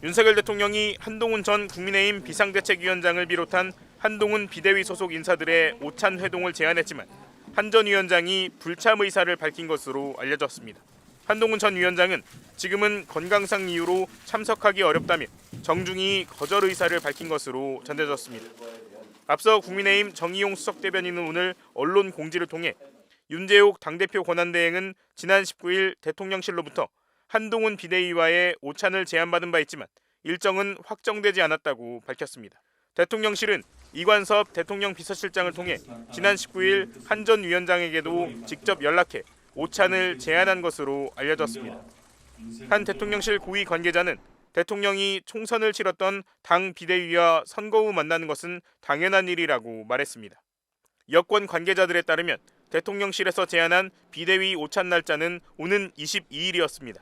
윤석열 대통령이 한동훈 전 국민의힘 비상대책위원장을 비롯한 한동훈 비대위 소속 인사들의 오찬 회동을 제안했지만 한 전 위원장이 불참 의사를 밝힌 것으로 알려졌습니다. 한동훈 전 위원장은 지금은 건강상 이유로 참석하기 어렵다며 정중히 거절 의사를 밝힌 것으로 전해졌습니다. 앞서 국민의힘 정의용 수석대변인은 오늘 언론 공지를 통해 윤재욱 당대표 권한대행은 지난 19일 대통령실로부터 한동훈 비대위와의 오찬을 제안받은 바 있지만 일정은 확정되지 않았다고 밝혔습니다. 대통령실은 이관섭 대통령 비서실장을 통해 지난 19일 한 전 위원장에게도 직접 연락해 오찬을 제안한 것으로 알려졌습니다. 한 대통령실 고위 관계자는 대통령이 총선을 치렀던 당 비대위와 선거 후 만나는 것은 당연한 일이라고 말했습니다. 여권 관계자들에 따르면 대통령실에서 제안한 비대위 오찬 날짜는 오는 22일이었습니다.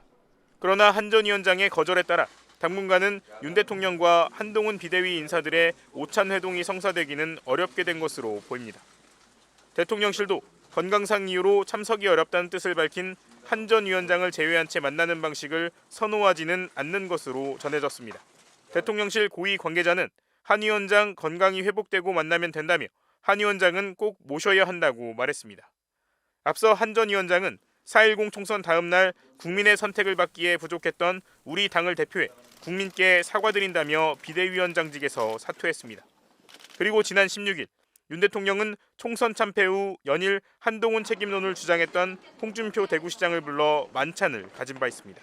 그러나 한 전 위원장의 거절에 따라 당분간은 윤 대통령과 한동훈 비대위 인사들의 오찬 회동이 성사되기는 어렵게 된 것으로 보입니다. 대통령실도 건강상 이유로 참석이 어렵다는 뜻을 밝힌 한 전 위원장을 제외한 채 만나는 방식을 선호하지는 않는 것으로 전해졌습니다. 대통령실 고위 관계자는 한 위원장 건강이 회복되고 만나면 된다며 한 위원장은 꼭 모셔야 한다고 말했습니다. 앞서 한 전 위원장은 4.10 총선 다음 날 국민의 선택을 받기에 부족했던 우리 당을 대표해 국민께 사과드린다며 비대위원장직에서 사퇴했습니다. 그리고 지난 16일 윤 대통령은 총선 참패 후 연일 한동훈 책임론을 주장했던 홍준표 대구시장을 불러 만찬을 가진 바 있습니다.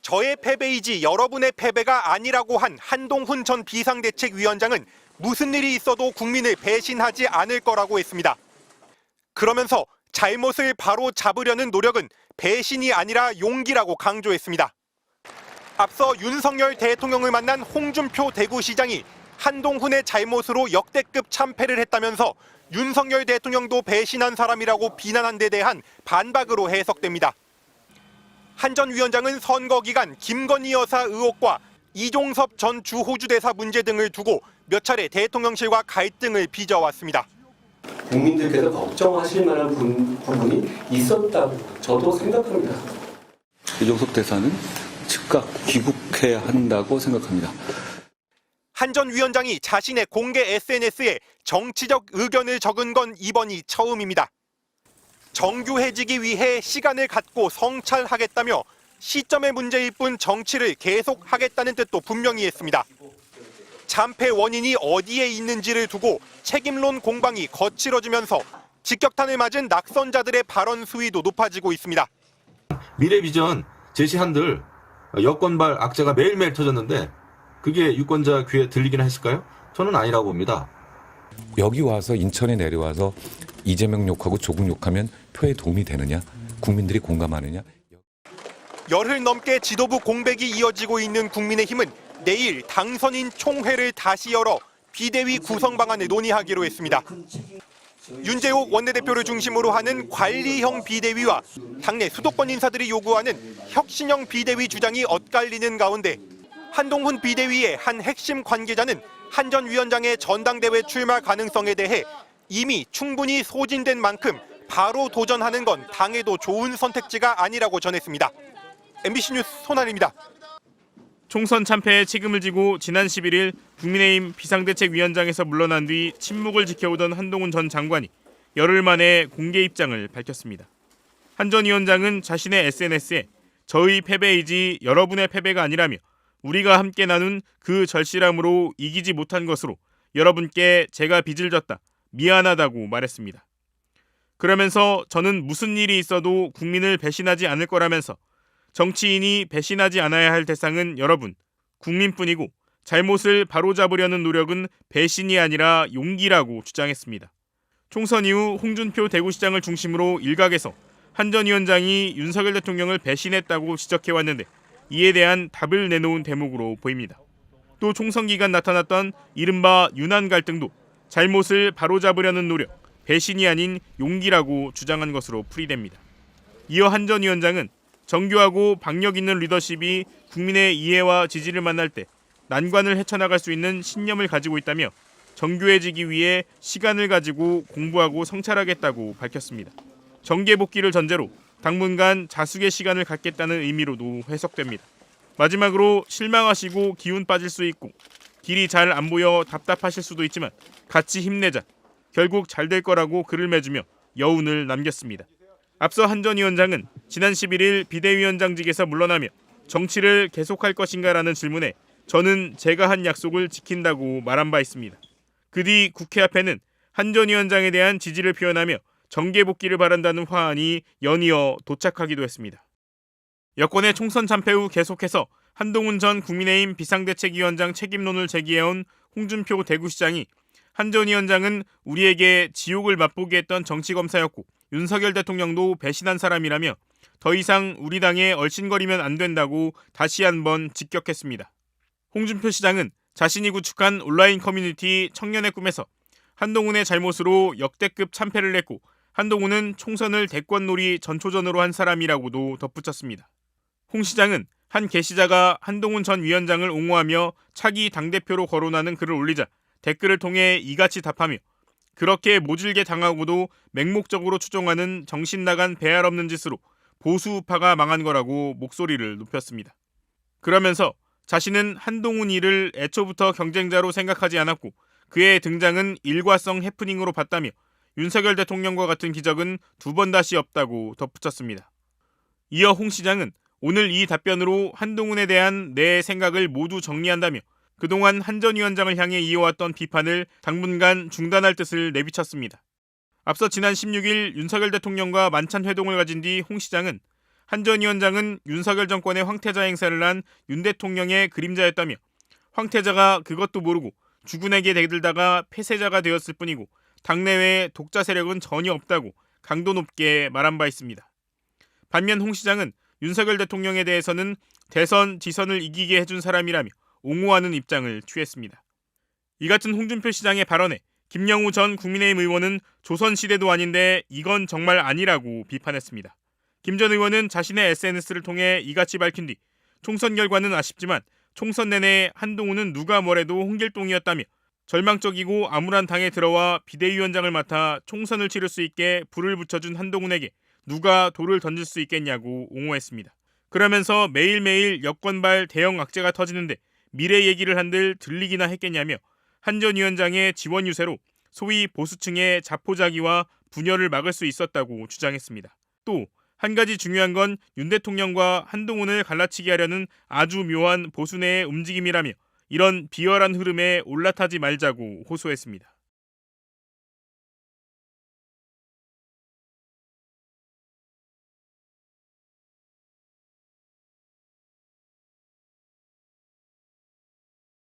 저의 패배이지 여러분의 패배가 아니라고 한 한동훈 전 비상대책위원장은 무슨 일이 있어도 국민을 배신하지 않을 거라고 했습니다. 그러면서 잘못을 바로 잡으려는 노력은 배신이 아니라 용기라고 강조했습니다. 앞서 윤석열 대통령을 만난 홍준표 대구시장이 한동훈의 잘못으로 역대급 참패를 했다면서 윤석열 대통령도 배신한 사람이라고 비난한 데 대한 반박으로 해석됩니다. 한 전 위원장은 선거 기간 김건희 여사 의혹과 이종섭 전 주호주 대사 문제 등을 두고 몇 차례 대통령실과 갈등을 빚어왔습니다. 국민들께서 걱정하실 만한 부분이 있었다고 저도 생각합니다. 이종섭 대사는 즉각 귀국해야 한다고 생각합니다. 한 전 위원장이 자신의 공개 SNS에 정치적 의견을 적은 건 이번이 처음입니다. 정규해지기 위해 시간을 갖고 성찰하겠다며 시점의 문제일 뿐 정치를 계속하겠다는 뜻도 분명히 했습니다. 참패 원인이 어디에 있는지를 두고 책임론 공방이 거칠어지면서 직격탄을 맞은 낙선자들의 발언 수위도 높아지고 있습니다. 미래 비전 제시한들 여권발 악재가 매일매일 터졌는데 그게 유권자 귀에 들리긴 했을까요? 저는 아니라고 봅니다. 여기 와서 인천에 내려와서 이재명 욕하고 조국 욕하면 표에 도움이 되느냐? 국민들이 공감하느냐? 열흘 넘게 지도부 공백이 이어지고 있는 국민의힘은 내일 당선인 총회를 다시 열어 비대위 구성 방안을 논의하기로 했습니다. 윤재욱 원내대표를 중심으로 하는 관리형 비대위와 당내 수도권 인사들이 요구하는 혁신형 비대위 주장이 엇갈리는 가운데 한동훈 비대위의 한 핵심 관계자는 한 전 위원장의 전당대회 출마 가능성에 대해 이미 충분히 소진된 만큼 바로 도전하는 건 당에도 좋은 선택지가 아니라고 전했습니다. MBC 뉴스 손한입니다. 총선 참패에 책임을 지고 지난 11일 국민의힘 비상대책위원장에서 물러난 뒤 침묵을 지켜오던 한동훈 전 장관이 열흘 만에 공개 입장을 밝혔습니다. 한 전 위원장은 자신의 SNS에 저의 패배이지 여러분의 패배가 아니라며 우리가 함께 나눈 그 절실함으로 이기지 못한 것으로 여러분께 제가 빚을 졌다. 미안하다고 말했습니다. 그러면서 저는 무슨 일이 있어도 국민을 배신하지 않을 거라면서 정치인이 배신하지 않아야 할 대상은 여러분, 국민뿐이고 잘못을 바로잡으려는 노력은 배신이 아니라 용기라고 주장했습니다. 총선 이후 홍준표 대구시장을 중심으로 일각에서 한 전 위원장이 윤석열 대통령을 배신했다고 지적해왔는데 이에 대한 답을 내놓은 대목으로 보입니다. 또 총선 기간 나타났던 이른바 윤한 갈등도 잘못을 바로잡으려는 노력, 배신이 아닌 용기라고 주장한 것으로 풀이됩니다. 이어 한 전 위원장은 정교하고 박력 있는 리더십이 국민의 이해와 지지를 만날 때 난관을 헤쳐나갈 수 있는 신념을 가지고 있다며 정교해지기 위해 시간을 가지고 공부하고 성찰하겠다고 밝혔습니다. 정계 복귀를 전제로 당분간 자숙의 시간을 갖겠다는 의미로도 해석됩니다. 마지막으로 실망하시고 기운 빠질 수 있고 길이 잘 안 보여 답답하실 수도 있지만 같이 힘내자. 결국 잘 될 거라고 글을 맺으며 여운을 남겼습니다. 앞서 한 전 위원장은 지난 11일 비대위원장직에서 물러나며 정치를 계속할 것인가라는 질문에 저는 제가 한 약속을 지킨다고 말한 바 있습니다. 그 뒤 국회 앞에는 한 전 위원장에 대한 지지를 표현하며 정계 복귀를 바란다는 화환이 연이어 도착하기도 했습니다. 여권의 총선 참패 후 계속해서 한동훈 전 국민의힘 비상대책위원장 책임론을 제기해온 홍준표 대구시장이 한 전 위원장은 우리에게 지옥을 맛보게 했던 정치검사였고 윤석열 대통령도 배신한 사람이라며 더 이상 우리 당에 얼씬거리면 안 된다고 다시 한번 직격했습니다. 홍준표 시장은 자신이 구축한 온라인 커뮤니티 청년의 꿈에서 한동훈의 잘못으로 역대급 참패를 냈고 한동훈은 총선을 대권놀이 전초전으로 한 사람이라고도 덧붙였습니다. 홍 시장은 한 게시자가 한동훈 전 위원장을 옹호하며 차기 당대표로 거론하는 글을 올리자 댓글을 통해 이같이 답하며 그렇게 모질게 당하고도 맹목적으로 추종하는 정신 나간 배알 없는 짓으로 보수 우파가 망한 거라고 목소리를 높였습니다. 그러면서 자신은 한동훈 일을 애초부터 경쟁자로 생각하지 않았고 그의 등장은 일과성 해프닝으로 봤다며 윤석열 대통령과 같은 기적은 두 번 다시 없다고 덧붙였습니다. 이어 홍 시장은 오늘 이 답변으로 한동훈에 대한 내 생각을 모두 정리한다며 그동안 한 전 위원장을 향해 이어왔던 비판을 당분간 중단할 뜻을 내비쳤습니다. 앞서 지난 16일 윤석열 대통령과 만찬 회동을 가진 뒤 홍 시장은 한 전 위원장은 윤석열 정권의 황태자 행사를 한 윤 대통령의 그림자였다며 황태자가 그것도 모르고 주군에게 대들다가 폐쇄자가 되었을 뿐이고 당내외에 독자 세력은 전혀 없다고 강도 높게 말한 바 있습니다. 반면 홍 시장은 윤석열 대통령에 대해서는 대선, 지선을 이기게 해준 사람이라며 옹호하는 입장을 취했습니다. 이 같은 홍준표 시장의 발언에 김영우 전 국민의힘 의원은 조선시대도 아닌데 이건 정말 아니라고 비판했습니다. 김 전 의원은 자신의 SNS를 통해 이같이 밝힌 뒤 총선 결과는 아쉽지만 총선 내내 한동훈은 누가 뭐래도 홍길동이었다며 절망적이고 암울한 당에 들어와 비대위원장을 맡아 총선을 치를 수 있게 불을 붙여준 한동훈에게 누가 돌을 던질 수 있겠냐고 옹호했습니다. 그러면서 매일매일 여권발 대형 악재가 터지는데 미래 얘기를 한들 들리기나 했겠냐며 한 전 위원장의 지원 유세로 소위 보수층의 자포자기와 분열을 막을 수 있었다고 주장했습니다. 또 한 가지 중요한 건 윤 대통령과 한동훈을 갈라치게 하려는 아주 묘한 보수 내의 움직임이라며 이런 비열한 흐름에 올라타지 말자고 호소했습니다.